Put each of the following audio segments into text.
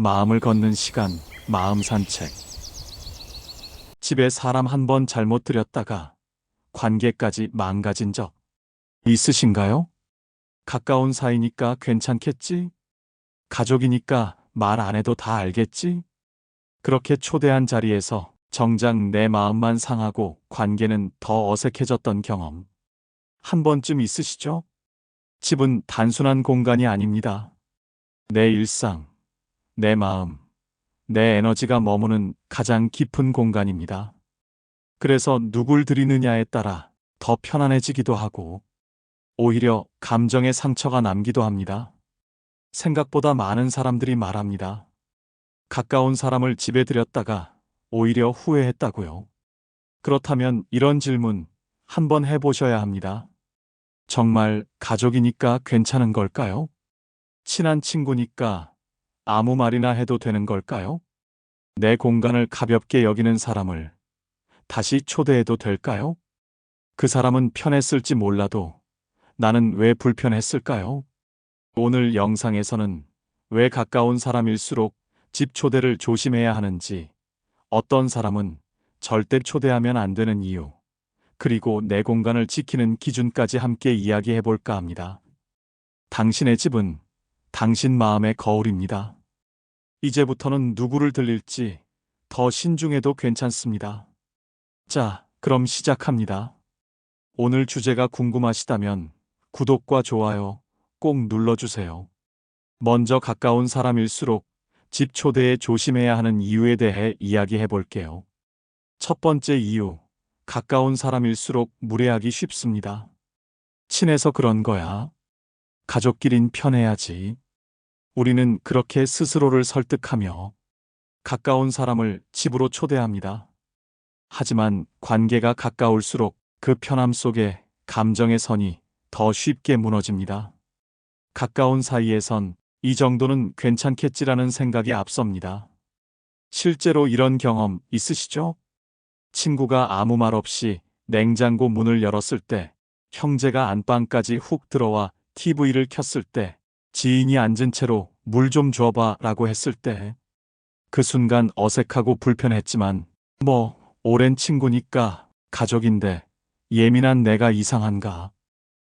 마음을 걷는 시간, 마음 산책. 집에 사람 한 번 잘못 들였다가 관계까지 망가진 적 있으신가요? 가까운 사이니까 괜찮겠지? 가족이니까 말 안 해도 다 알겠지? 그렇게 초대한 자리에서 정작 내 마음만 상하고 관계는 더 어색해졌던 경험 한 번쯤 있으시죠? 집은 단순한 공간이 아닙니다. 내 일상, 내 마음, 내 에너지가 머무는 가장 깊은 공간입니다. 그래서 누굴 드리느냐에 따라 더 편안해지기도 하고 오히려 감정의 상처가 남기도 합니다. 생각보다 많은 사람들이 말합니다. 가까운 사람을 집에 들였다가 오히려 후회했다고요. 그렇다면 이런 질문 한번 해보셔야 합니다. 정말 가족이니까 괜찮은 걸까요? 친한 친구니까 아무 말이나 해도 되는 걸까요? 내 공간을 가볍게 여기는 사람을 다시 초대해도 될까요? 그 사람은 편했을지 몰라도 나는 왜 불편했을까요? 오늘 영상에서는 왜 가까운 사람일수록 집 초대를 조심해야 하는지, 어떤 사람은 절대 초대하면 안 되는 이유, 그리고 내 공간을 지키는 기준까지 함께 이야기해 볼까 합니다. 당신의 집은 당신 마음의 거울입니다. 이제부터는 누구를 들릴지 더 신중해도 괜찮습니다. 자, 그럼 시작합니다. 오늘 주제가 궁금하시다면 구독과 좋아요 꼭 눌러주세요. 먼저 가까운 사람일수록 집 초대에 조심해야 하는 이유에 대해 이야기해 볼게요. 첫 번째 이유, 가까운 사람일수록 무례하기 쉽습니다. 친해서 그런 거야. 가족끼린 편해야지. 우리는 그렇게 스스로를 설득하며 가까운 사람을 집으로 초대합니다. 하지만 관계가 가까울수록 그 편함 속에 감정의 선이 더 쉽게 무너집니다. 가까운 사이에선 이 정도는 괜찮겠지라는 생각이 앞섭니다. 실제로 이런 경험 있으시죠? 친구가 아무 말 없이 냉장고 문을 열었을 때, 형제가 안방까지 훅 들어와 TV를 켰을 때, 지인이 앉은 채로 물 좀 줘봐 라고 했을 때, 그 순간 어색하고 불편했지만, 오랜 친구니까 가족인데 예민한 내가 이상한가?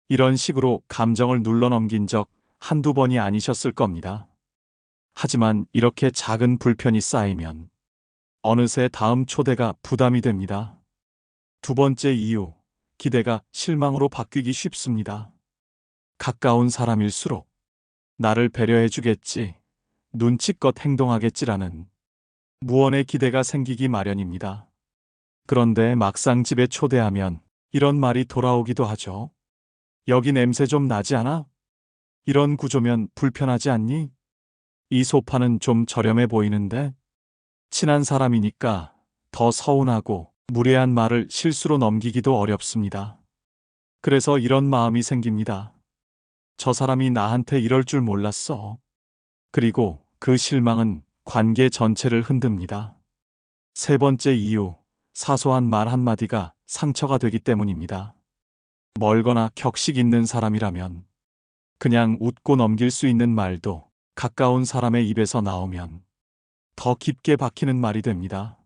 이런 식으로 감정을 눌러넘긴 적 한두 번이 아니셨을 겁니다. 하지만 이렇게 작은 불편이 쌓이면 어느새 다음 초대가 부담이 됩니다. 두 번째 이유, 기대가 실망으로 바뀌기 쉽습니다. 가까운 사람일수록 나를 배려해 주겠지, 눈치껏 행동하겠지라는 무언의 기대가 생기기 마련입니다. 그런데 막상 집에 초대하면 이런 말이 돌아오기도 하죠. 여기 냄새 좀 나지 않아? 이런 구조면 불편하지 않니? 이 소파는 좀 저렴해 보이는데? 친한 사람이니까 더 서운하고 무례한 말을 실수로 넘기기도 어렵습니다. 그래서 이런 마음이 생깁니다. 저 사람이 나한테 이럴 줄 몰랐어. 그리고 그 실망은 관계 전체를 흔듭니다. 세 번째 이유, 사소한 말 한마디가 상처가 되기 때문입니다. 멀거나 격식 있는 사람이라면 그냥 웃고 넘길 수 있는 말도 가까운 사람의 입에서 나오면 더 깊게 박히는 말이 됩니다.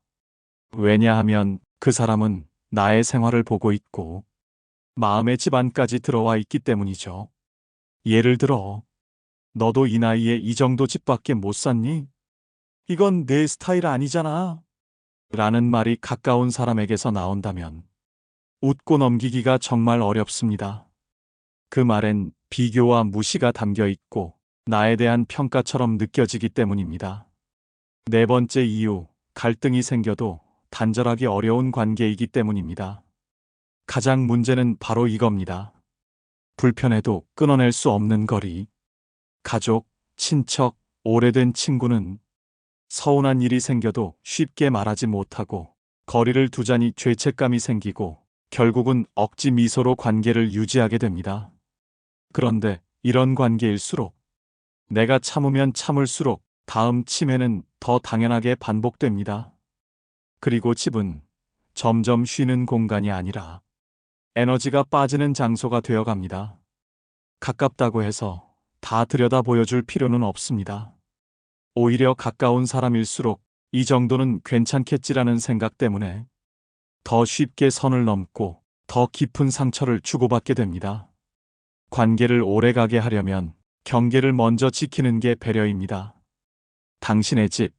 왜냐하면 그 사람은 나의 생활을 보고 있고 마음의 집안까지 들어와 있기 때문이죠. 예를 들어, 너도 이 나이에 이 정도 집밖에 못 샀니? 이건 내 스타일 아니잖아. 라는 말이 가까운 사람에게서 나온다면 웃고 넘기기가 정말 어렵습니다. 그 말엔 비교와 무시가 담겨 있고 나에 대한 평가처럼 느껴지기 때문입니다. 네 번째 이유, 갈등이 생겨도 단절하기 어려운 관계이기 때문입니다. 가장 문제는 바로 이겁니다. 불편해도 끊어낼 수 없는 거리. 가족, 친척, 오래된 친구는 서운한 일이 생겨도 쉽게 말하지 못하고 거리를 두자니 죄책감이 생기고 결국은 억지 미소로 관계를 유지하게 됩니다. 그런데 이런 관계일수록 내가 참으면 참을수록 다음 침해는 더 당연하게 반복됩니다. 그리고 집은 점점 쉬는 공간이 아니라 에너지가 빠지는 장소가 되어갑니다. 가깝다고 해서 다 들여다 보여줄 필요는 없습니다. 오히려 가까운 사람일수록 이 정도는 괜찮겠지라는 생각 때문에 더 쉽게 선을 넘고 더 깊은 상처를 주고받게 됩니다. 관계를 오래가게 하려면 경계를 먼저 지키는 게 배려입니다. 당신의 집,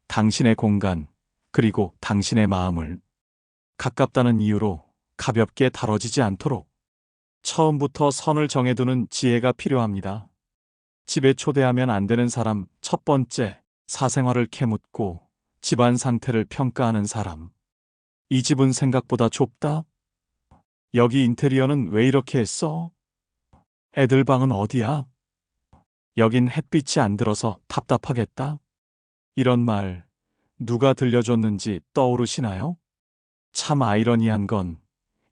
당신의 공간, 그리고 당신의 마음을 가깝다는 이유로 가볍게 다뤄지지 않도록 처음부터 선을 정해두는 지혜가 필요합니다. 집에 초대하면 안 되는 사람 첫 번째, 사생활을 캐묻고 집안 상태를 평가하는 사람. 이 집은 생각보다 좁다? 여기 인테리어는 왜 이렇게 했어? 애들 방은 어디야? 여긴 햇빛이 안 들어서 답답하겠다? 이런 말 누가 들려줬는지 떠오르시나요? 참 아이러니한 건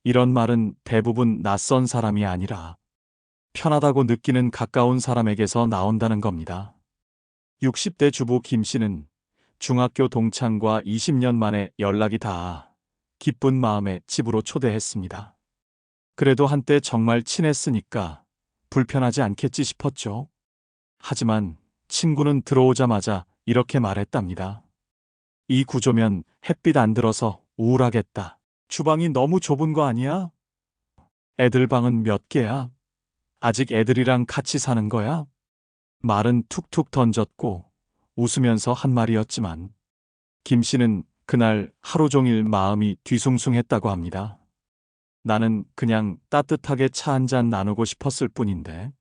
이런 말은 대부분 낯선 사람이 아니라 편하다고 느끼는 가까운 사람에게서 나온다는 겁니다. 60대 주부 김 씨는 중학교 동창과 20년 만에 연락이 닿아 기쁜 마음에 집으로 초대했습니다. 그래도 한때 정말 친했으니까 불편하지 않겠지 싶었죠. 하지만 친구는 들어오자마자 이렇게 말했답니다. 이 구조면 햇빛 안 들어서 우울하겠다. 주방이 너무 좁은 거 아니야? 애들 방은 몇 개야? 아직 애들이랑 같이 사는 거야? 말은 툭툭 던졌고 웃으면서 한 말이었지만 김 씨는 그날 하루 종일 마음이 뒤숭숭했다고 합니다. 나는 그냥 따뜻하게 차 한 잔 나누고 싶었을 뿐인데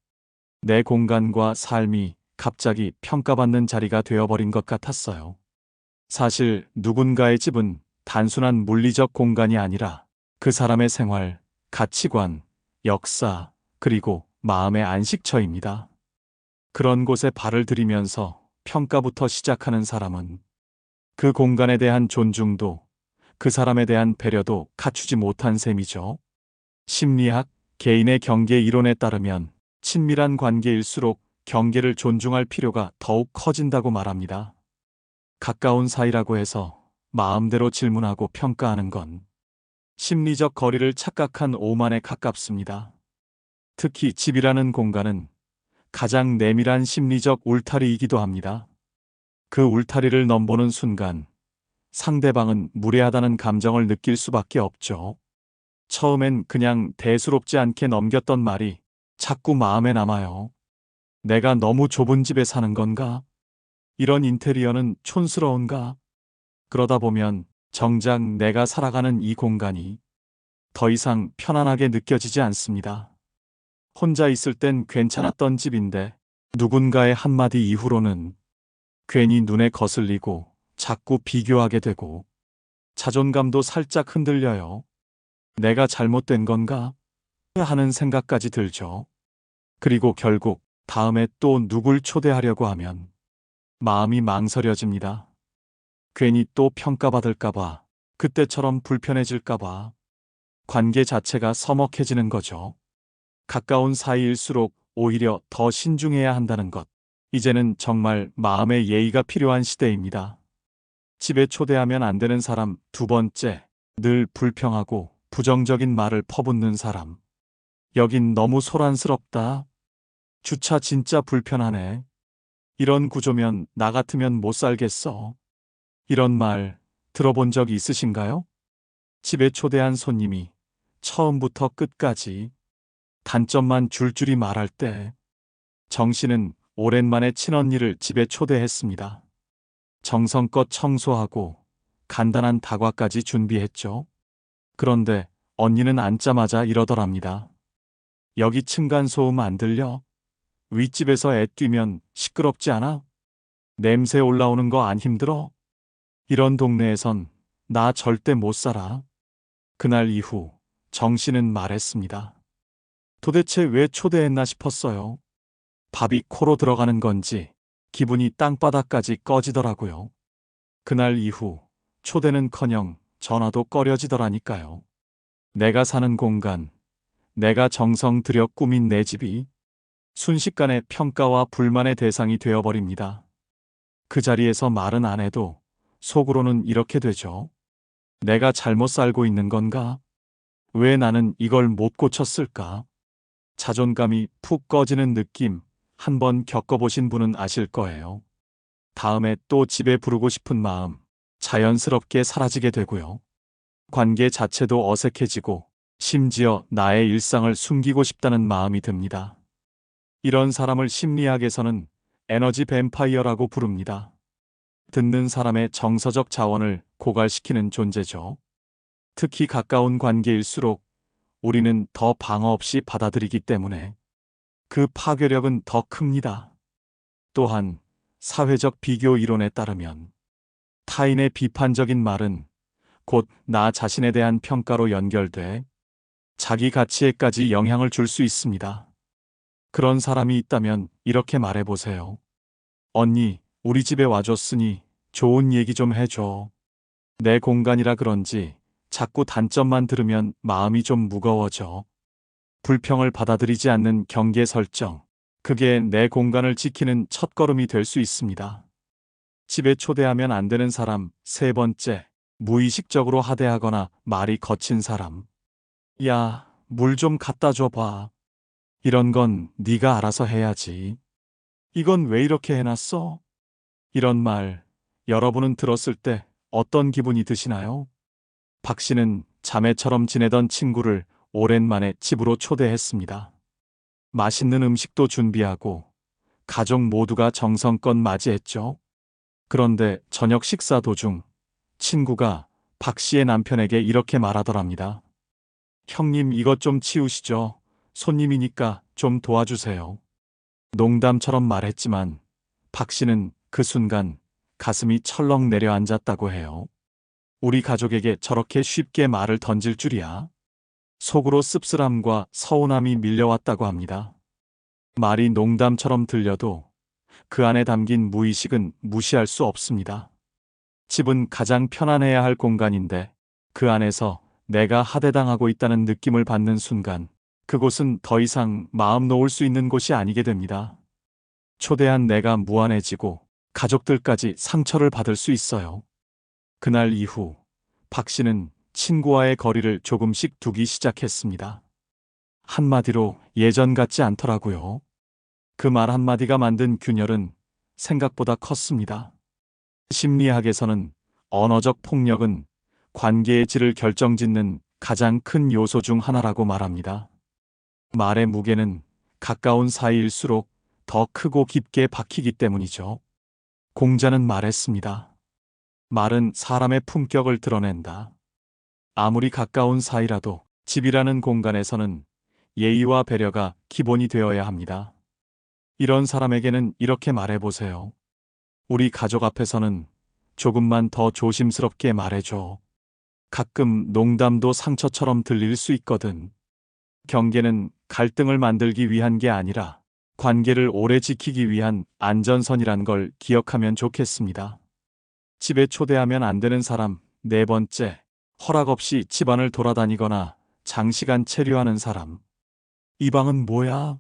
내 공간과 삶이 갑자기 평가받는 자리가 되어버린 것 같았어요. 사실 누군가의 집은 단순한 물리적 공간이 아니라 그 사람의 생활, 가치관, 역사, 그리고 마음의 안식처입니다. 그런 곳에 발을 들이면서 평가부터 시작하는 사람은 그 공간에 대한 존중도 그 사람에 대한 배려도 갖추지 못한 셈이죠. 심리학, 개인의 경계 이론에 따르면 친밀한 관계일수록 경계를 존중할 필요가 더욱 커진다고 말합니다. 가까운 사이라고 해서 마음대로 질문하고 평가하는 건 심리적 거리를 착각한 오만에 가깝습니다. 특히 집이라는 공간은 가장 내밀한 심리적 울타리이기도 합니다. 그 울타리를 넘보는 순간 상대방은 무례하다는 감정을 느낄 수밖에 없죠. 처음엔 그냥 대수롭지 않게 넘겼던 말이 자꾸 마음에 남아요. 내가 너무 좁은 집에 사는 건가? 이런 인테리어는 촌스러운가? 그러다 보면 정작 내가 살아가는 이 공간이 더 이상 편안하게 느껴지지 않습니다. 혼자 있을 땐 괜찮았던 집인데 누군가의 한마디 이후로는 괜히 눈에 거슬리고 자꾸 비교하게 되고 자존감도 살짝 흔들려요. 내가 잘못된 건가? 하는 생각까지 들죠. 그리고 결국 다음에 또 누굴 초대하려고 하면 마음이 망설여집니다. 괜히 또 평가받을까봐, 그때처럼 불편해질까봐 관계 자체가 서먹해지는 거죠. 가까운 사이일수록 오히려 더 신중해야 한다는 것. 이제는 정말 마음의 예의가 필요한 시대입니다. 집에 초대하면 안 되는 사람 두 번째, 늘 불평하고 부정적인 말을 퍼붓는 사람. 여긴 너무 소란스럽다. 주차 진짜 불편하네. 이런 구조면 나 같으면 못 살겠어. 이런 말 들어본 적 있으신가요? 집에 초대한 손님이 처음부터 끝까지 단점만 줄줄이 말할 때 정씨는 오랜만에 친언니를 집에 초대했습니다. 정성껏 청소하고 간단한 다과까지 준비했죠. 그런데 언니는 앉자마자 이러더랍니다. 여기 층간소음 안 들려? 윗집에서 애 뛰면 시끄럽지 않아? 냄새 올라오는 거 안 힘들어? 이런 동네에선 나 절대 못 살아. 그날 이후 정씨는 말했습니다. 도대체 왜 초대했나 싶었어요. 밥이 코로 들어가는 건지 기분이 땅바닥까지 꺼지더라고요. 그날 이후 초대는커녕 전화도 꺼려지더라니까요. 내가 사는 공간, 내가 정성 들여 꾸민 내 집이 순식간에 평가와 불만의 대상이 되어버립니다. 그 자리에서 말은 안 해도 속으로는 이렇게 되죠. 내가 잘못 살고 있는 건가? 왜 나는 이걸 못 고쳤을까? 자존감이 푹 꺼지는 느낌 한번 겪어보신 분은 아실 거예요. 다음에 또 집에 부르고 싶은 마음 자연스럽게 사라지게 되고요. 관계 자체도 어색해지고 심지어 나의 일상을 숨기고 싶다는 마음이 듭니다. 이런 사람을 심리학에서는 에너지 뱀파이어라고 부릅니다. 듣는 사람의 정서적 자원을 고갈시키는 존재죠. 특히 가까운 관계일수록 우리는 더 방어 없이 받아들이기 때문에 그 파괴력은 더 큽니다. 또한 사회적 비교 이론에 따르면 타인의 비판적인 말은 곧 나 자신에 대한 평가로 연결돼 자기 가치에까지 영향을 줄 수 있습니다. 그런 사람이 있다면 이렇게 말해보세요. 언니, 우리 집에 와줬으니 좋은 얘기 좀 해줘. 내 공간이라 그런지 자꾸 단점만 들으면 마음이 좀 무거워져. 불평을 받아들이지 않는 경계 설정. 그게 내 공간을 지키는 첫걸음이 될 수 있습니다. 집에 초대하면 안 되는 사람. 세 번째, 무의식적으로 하대하거나 말이 거친 사람. 야, 물 좀 갖다 줘봐. 이런 건 네가 알아서 해야지. 이건 왜 이렇게 해놨어? 이런 말, 여러분은 들었을 때 어떤 기분이 드시나요? 박 씨는 자매처럼 지내던 친구를 오랜만에 집으로 초대했습니다. 맛있는 음식도 준비하고 가족 모두가 정성껏 맞이했죠. 그런데 저녁 식사 도중 친구가 박 씨의 남편에게 이렇게 말하더랍니다. 형님, 이것 좀 치우시죠. 손님이니까 좀 도와주세요. 농담처럼 말했지만 박 씨는 그 순간 가슴이 철렁 내려앉았다고 해요. 우리 가족에게 저렇게 쉽게 말을 던질 줄이야. 속으로 씁쓸함과 서운함이 밀려왔다고 합니다. 말이 농담처럼 들려도 그 안에 담긴 무의식은 무시할 수 없습니다. 집은 가장 편안해야 할 공간인데 그 안에서 내가 하대당하고 있다는 느낌을 받는 순간 그곳은 더 이상 마음 놓을 수 있는 곳이 아니게 됩니다. 초대한 내가 무안해지고 가족들까지 상처를 받을 수 있어요. 그날 이후 박 씨는 친구와의 거리를 조금씩 두기 시작했습니다. 한마디로 예전 같지 않더라고요. 그 말 한마디가 만든 균열은 생각보다 컸습니다. 심리학에서는 언어적 폭력은 관계의 질을 결정짓는 가장 큰 요소 중 하나라고 말합니다. 말의 무게는 가까운 사이일수록 더 크고 깊게 박히기 때문이죠. 공자는 말했습니다. 말은 사람의 품격을 드러낸다. 아무리 가까운 사이라도 집이라는 공간에서는 예의와 배려가 기본이 되어야 합니다. 이런 사람에게는 이렇게 말해보세요. 우리 가족 앞에서는 조금만 더 조심스럽게 말해줘. 가끔 농담도 상처처럼 들릴 수 있거든. 경계는 갈등을 만들기 위한 게 아니라 관계를 오래 지키기 위한 안전선이란 걸 기억하면 좋겠습니다. 집에 초대하면 안 되는 사람. 네 번째, 허락 없이 집안을 돌아다니거나 장시간 체류하는 사람. 이 방은 뭐야?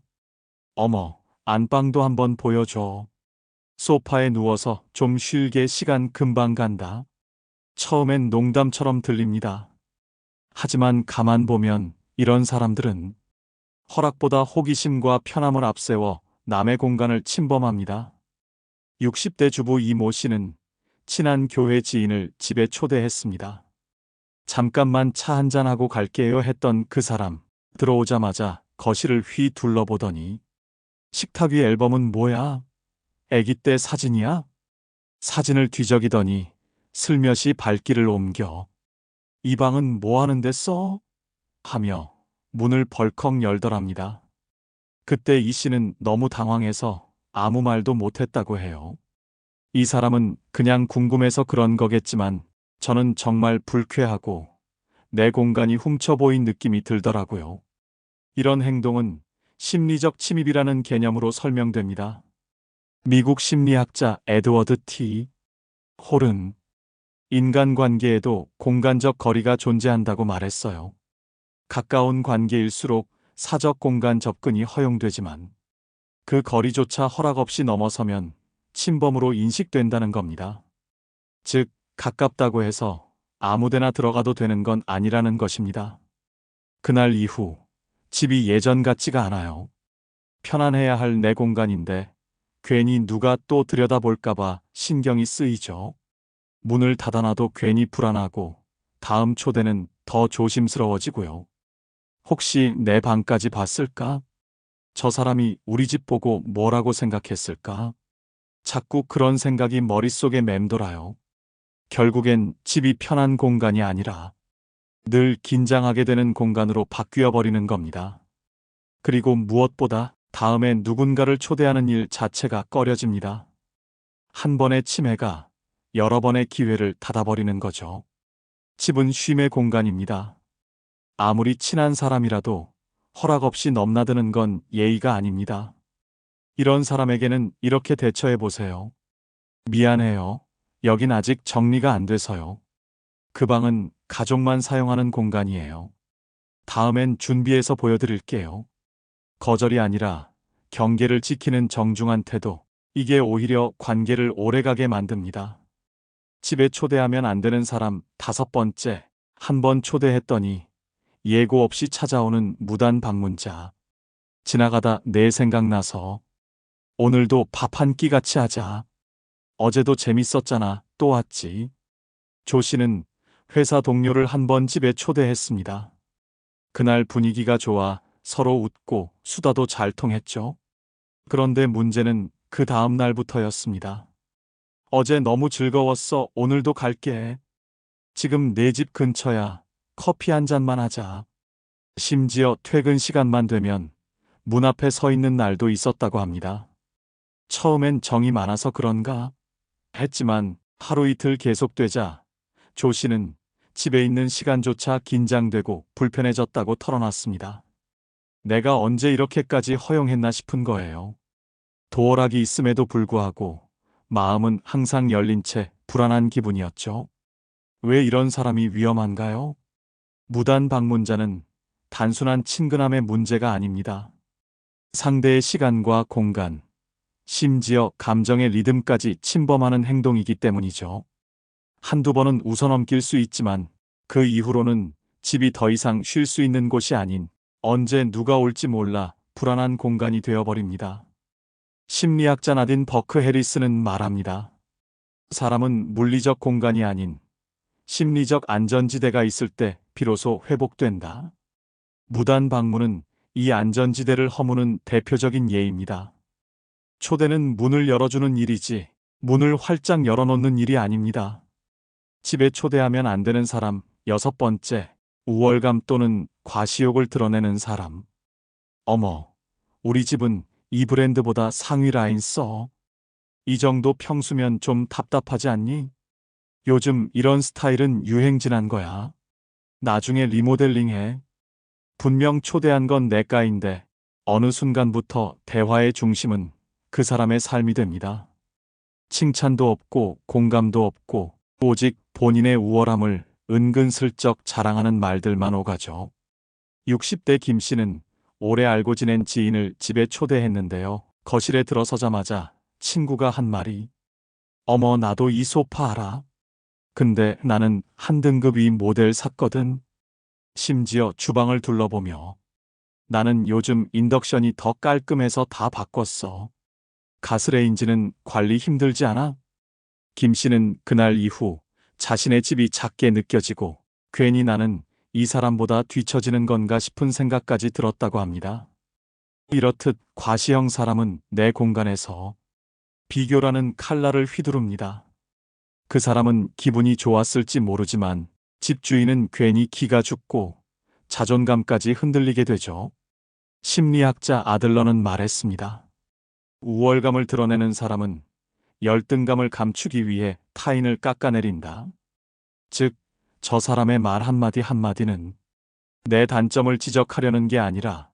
어머, 안방도 한번 보여줘. 소파에 누워서 좀 쉴게, 시간 금방 간다. 처음엔 농담처럼 들립니다. 하지만 가만 보면 이런 사람들은 허락보다 호기심과 편함을 앞세워 남의 공간을 침범합니다. 60대 주부 이모 씨는 친한 교회 지인을 집에 초대했습니다. 잠깐만 차 한잔하고 갈게요 했던 그 사람, 들어오자마자 거실을 휘 둘러보더니 식탁 위 앨범은 뭐야? 아기 때 사진이야? 사진을 뒤적이더니 슬며시 발길을 옮겨 이 방은 뭐 하는데 써? 하며 문을 벌컥 열더랍니다. 그때 이 씨는 너무 당황해서 아무 말도 못했다고 해요. 이 사람은 그냥 궁금해서 그런 거겠지만 저는 정말 불쾌하고 내 공간이 훔쳐 보인 느낌이 들더라고요. 이런 행동은 심리적 침입이라는 개념으로 설명됩니다. 미국 심리학자 에드워드 T. 홀은 인간관계에도 공간적 거리가 존재한다고 말했어요. 가까운 관계일수록 사적 공간 접근이 허용되지만 그 거리조차 허락 없이 넘어서면 침범으로 인식된다는 겁니다. 즉, 가깝다고 해서 아무데나 들어가도 되는 건 아니라는 것입니다. 그날 이후 집이 예전 같지가 않아요. 편안해야 할 내 공간인데 괜히 누가 또 들여다볼까봐 신경이 쓰이죠. 문을 닫아놔도 괜히 불안하고 다음 초대는 더 조심스러워지고요. 혹시 내 방까지 봤을까? 저 사람이 우리 집 보고 뭐라고 생각했을까? 자꾸 그런 생각이 머릿속에 맴돌아요. 결국엔 집이 편한 공간이 아니라 늘 긴장하게 되는 공간으로 바뀌어 버리는 겁니다. 그리고 무엇보다 다음에 누군가를 초대하는 일 자체가 꺼려집니다. 한 번의 침해가 여러 번의 기회를 닫아버리는 거죠. 집은 쉼의 공간입니다. 아무리 친한 사람이라도 허락 없이 넘나드는 건 예의가 아닙니다. 이런 사람에게는 이렇게 대처해 보세요. 미안해요. 여긴 아직 정리가 안 돼서요. 그 방은 가족만 사용하는 공간이에요. 다음엔 준비해서 보여드릴게요. 거절이 아니라 경계를 지키는 정중한 태도. 이게 오히려 관계를 오래가게 만듭니다. 집에 초대하면 안 되는 사람 5번째. 한 번 초대했더니 예고 없이 찾아오는 무단 방문자. 지나가다 내 생각나서 오늘도 밥 한 끼 같이 하자. 어제도 재밌었잖아. 또 왔지. 조 씨는 회사 동료를 한 번 집에 초대했습니다. 그날 분위기가 좋아 서로 웃고 수다도 잘 통했죠. 그런데 문제는 그 다음 날부터였습니다. 어제 너무 즐거웠어. 오늘도 갈게. 지금 내 집 근처야. 커피 한 잔만 하자. 심지어 퇴근 시간만 되면 문 앞에 서 있는 날도 있었다고 합니다. 처음엔 정이 많아서 그런가 했지만 하루 이틀 계속되자 조 씨는 집에 있는 시간조차 긴장되고 불편해졌다고 털어놨습니다. 내가 언제 이렇게까지 허용했나 싶은 거예요. 도어락이 있음에도 불구하고 마음은 항상 열린 채 불안한 기분이었죠. 왜 이런 사람이 위험한가요? 무단 방문자는 단순한 친근함의 문제가 아닙니다. 상대의 시간과 공간, 심지어 감정의 리듬까지 침범하는 행동이기 때문이죠. 한두 번은 웃어넘길 수 있지만 그 이후로는 집이 더 이상 쉴 수 있는 곳이 아닌 언제 누가 올지 몰라 불안한 공간이 되어버립니다. 심리학자 나딘 버크 해리스는 말합니다. 사람은 물리적 공간이 아닌 심리적 안전지대가 있을 때 비로소 회복된다. 무단 방문은 이 안전지대를 허무는 대표적인 예입니다. 초대는 문을 열어주는 일이지 문을 활짝 열어놓는 일이 아닙니다. 집에 초대하면 안 되는 사람 6번째, 우월감 또는 과시욕을 드러내는 사람. 어머, 우리 집은 이 브랜드보다 상위 라인 써. 이 정도 평수면 좀 답답하지 않니? 요즘 이런 스타일은 유행진한 거야. 나중에 리모델링해. 분명 초대한 건 내가인데 어느 순간부터 대화의 중심은 그 사람의 삶이 됩니다. 칭찬도 없고 공감도 없고 오직 본인의 우월함을 은근슬쩍 자랑하는 말들만 오가죠. 60대 김 씨는 오래 알고 지낸 지인을 집에 초대했는데요. 거실에 들어서자마자 친구가 한 말이 어머 나도 이 소파 알아. 근데 나는 한 등급 위 모델 샀거든. 심지어 주방을 둘러보며 나는 요즘 인덕션이 더 깔끔해서 다 바꿨어. 가스레인지는 관리 힘들지 않아? 김 씨는 그날 이후 자신의 집이 작게 느껴지고 괜히 나는 이 사람보다 뒤처지는 건가 싶은 생각까지 들었다고 합니다. 이렇듯 과시형 사람은 내 공간에서 비교라는 칼날을 휘두릅니다. 그 사람은 기분이 좋았을지 모르지만 집주인은 괜히 기가 죽고 자존감까지 흔들리게 되죠. 심리학자 아들러는 말했습니다. 우월감을 드러내는 사람은 열등감을 감추기 위해 타인을 깎아내린다. 즉, 저 사람의 말 한마디 한마디는 내 단점을 지적하려는 게 아니라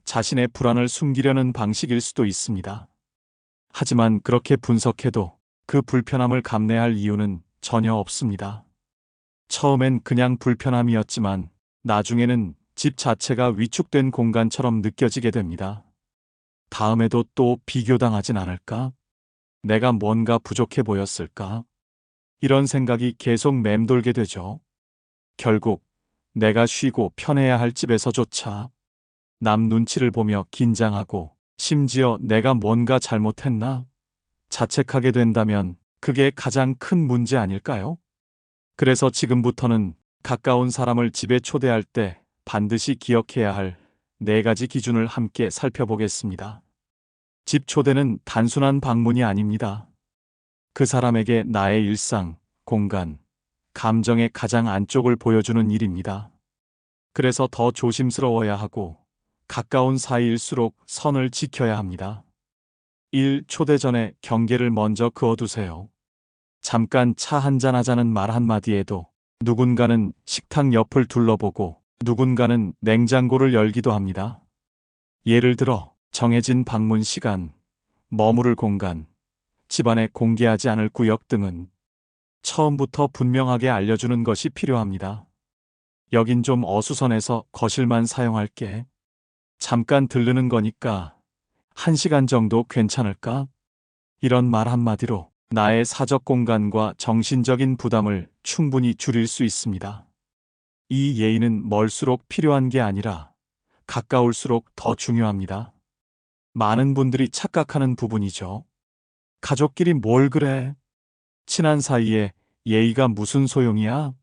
자신의 불안을 숨기려는 방식일 수도 있습니다. 하지만 그렇게 분석해도 그 불편함을 감내할 이유는 전혀 없습니다. 처음엔 그냥 불편함이었지만 나중에는 집 자체가 위축된 공간처럼 느껴지게 됩니다. 다음에도 또 비교당하진 않을까? 내가 뭔가 부족해 보였을까? 이런 생각이 계속 맴돌게 되죠. 결국 내가 쉬고 편해야 할 집에서조차 남 눈치를 보며 긴장하고 심지어 내가 뭔가 잘못했나? 자책하게 된다면 그게 가장 큰 문제 아닐까요? 그래서 지금부터는 가까운 사람을 집에 초대할 때 반드시 기억해야 할 4가지 기준을 함께 살펴보겠습니다. 집 초대는 단순한 방문이 아닙니다. 그 사람에게 나의 일상, 공간, 감정의 가장 안쪽을 보여주는 일입니다. 그래서 더 조심스러워야 하고 가까운 사이일수록 선을 지켜야 합니다. 1. 초대 전에 경계를 먼저 그어두세요. 잠깐 차 한잔 하자는 말 한마디에도 누군가는 식탁 옆을 둘러보고 누군가는 냉장고를 열기도 합니다. 예를 들어 정해진 방문 시간, 머무를 공간, 집안에 공개하지 않을 구역 등은 처음부터 분명하게 알려주는 것이 필요합니다. 여긴 좀 어수선해서 거실만 사용할게. 잠깐 들르는 거니까 1시간 정도 괜찮을까? 이런 말 한마디로 나의 사적 공간과 정신적인 부담을 충분히 줄일 수 있습니다. 이 예의는 멀수록 필요한 게 아니라 가까울수록 더 중요합니다. 많은 분들이 착각하는 부분이죠. 가족끼리 뭘 그래? 친한 사이에 예의가 무슨 소용이야?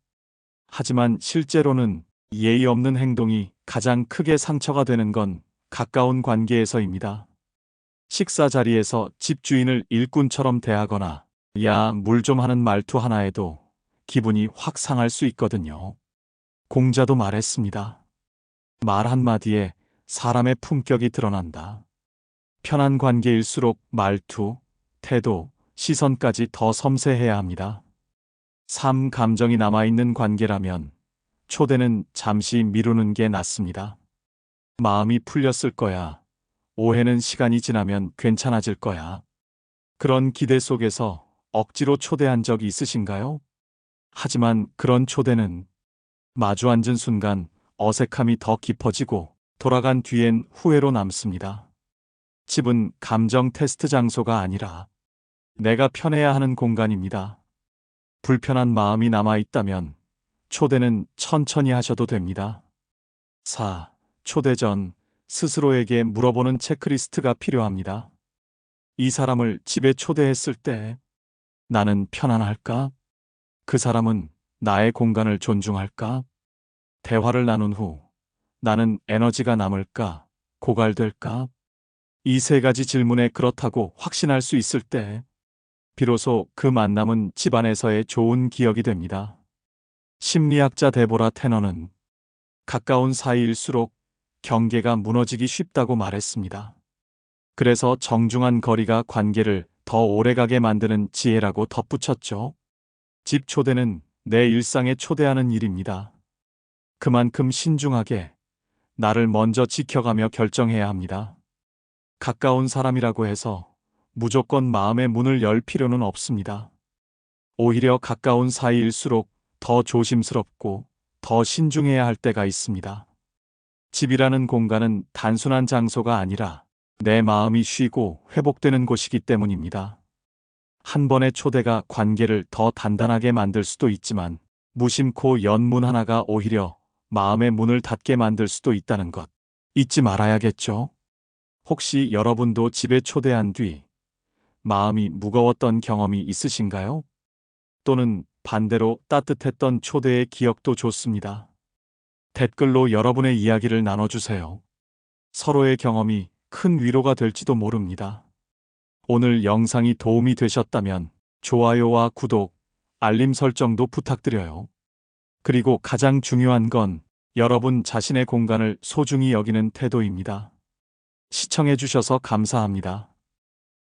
하지만 실제로는 예의 없는 행동이 가장 크게 상처가 되는 건 가까운 관계에서입니다. 식사 자리에서 집주인을 일꾼처럼 대하거나 야, 물 좀 하는 말투 하나에도 기분이 확 상할 수 있거든요. 공자도 말했습니다. 말 한마디에 사람의 품격이 드러난다. 편한 관계일수록 말투, 태도, 시선까지 더 섬세해야 합니다. 3. 감정이 남아있는 관계라면 초대는 잠시 미루는 게 낫습니다. 마음이 풀렸을 거야. 오해는 시간이 지나면 괜찮아질 거야. 그런 기대 속에서 억지로 초대한 적이 있으신가요? 하지만 그런 초대는 마주 앉은 순간 어색함이 더 깊어지고 돌아간 뒤엔 후회로 남습니다. 집은 감정 테스트 장소가 아니라 내가 편해야 하는 공간입니다. 불편한 마음이 남아있다면 초대는 천천히 하셔도 됩니다. 4. 초대 전 스스로에게 물어보는 체크리스트가 필요합니다. 이 사람을 집에 초대했을 때 나는 편안할까? 그 사람은 나의 공간을 존중할까? 대화를 나눈 후 나는 에너지가 남을까? 고갈될까? 이 3가지 질문에 그렇다고 확신할 수 있을 때 비로소 그 만남은 집안에서의 좋은 기억이 됩니다. 심리학자 데보라 테너는 가까운 사이일수록 경계가 무너지기 쉽다고 말했습니다. 그래서 정중한 거리가 관계를 더 오래가게 만드는 지혜라고 덧붙였죠. 집 초대는 내 일상에 초대하는 일입니다. 그만큼 신중하게 나를 먼저 지켜가며 결정해야 합니다. 가까운 사람이라고 해서 무조건 마음의 문을 열 필요는 없습니다. 오히려 가까운 사이일수록 더 조심스럽고 더 신중해야 할 때가 있습니다. 집이라는 공간은 단순한 장소가 아니라 내 마음이 쉬고 회복되는 곳이기 때문입니다. 한 번의 초대가 관계를 더 단단하게 만들 수도 있지만 무심코 연 문 하나가 오히려 마음의 문을 닫게 만들 수도 있다는 것 잊지 말아야겠죠? 혹시 여러분도 집에 초대한 뒤 마음이 무거웠던 경험이 있으신가요? 또는 반대로 따뜻했던 초대의 기억도 좋습니다. 댓글로 여러분의 이야기를 나눠주세요. 서로의 경험이 큰 위로가 될지도 모릅니다. 오늘 영상이 도움이 되셨다면 좋아요와 구독, 알림 설정도 부탁드려요. 그리고 가장 중요한 건 여러분 자신의 공간을 소중히 여기는 태도입니다. 시청해주셔서 감사합니다.